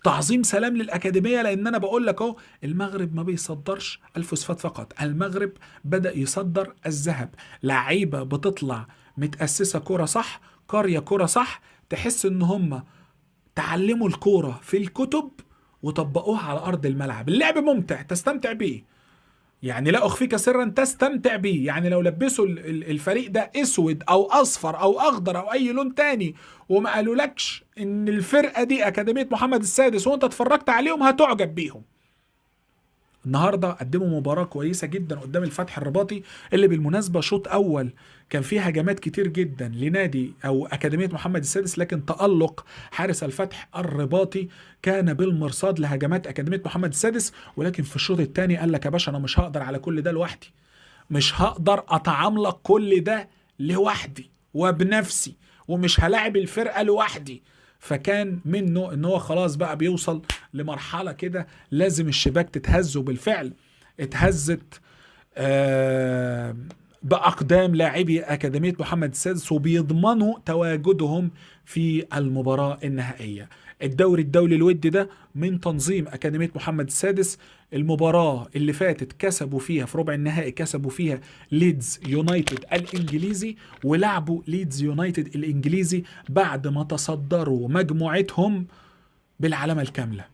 تعظيم سلام للأكاديمية، لأن أنا بقول لك أهو المغرب ما بيصدرش الفوسفات فقط، المغرب بدأ يصدر الذهب. لعيبة بتطلع متأسسة كرة صح، قرية كرة صح، تحس إن هم تعلموا الكورة في الكتب وطبقوها على أرض الملعب. اللعب ممتع تستمتع بيه، يعني لا أخفيك سرا تستمتع بيه. يعني لو لبسوا الفريق ده اسود او اصفر او اخضر او اي لون تاني وما قالولكش ان الفرقة دي اكاديمية محمد السادس وانت اتفرجت عليهم هتعجب بيهم. النهارده قدموا مباراة كويسة جدا قدام الفتح الرباطي، اللي بالمناسبة شوط أول كان فيه هجمات كتير جدا لنادي أو أكاديمية محمد السادس، لكن تألق حارس الفتح الرباطي كان بالمرصاد لهجمات أكاديمية محمد السادس. ولكن في الشوط الثاني قال لك يا باشا أنا مش هقدر على كل ده لوحدي، مش هقدر أتعاملك كل ده لوحدي وبنفسي، ومش هلاعب الفرقة لوحدي. فكان منه ان هو خلاص بقى بيوصل لمرحلة كده لازم الشباك تتهز، وبالفعل اتهزت بأقدام لاعبي أكاديمية محمد السادس، وبيضمنوا تواجدهم في المباراة النهائية. الدوري الدولي الودي ده من تنظيم أكاديمية محمد السادس. المباراة اللي فاتت كسبوا فيها في ربع النهائي، كسبوا فيها ليدز يونايتد الإنجليزي، ولعبوا ليدز يونايتد الإنجليزي بعد ما تصدروا مجموعتهم بالعلامة الكاملة.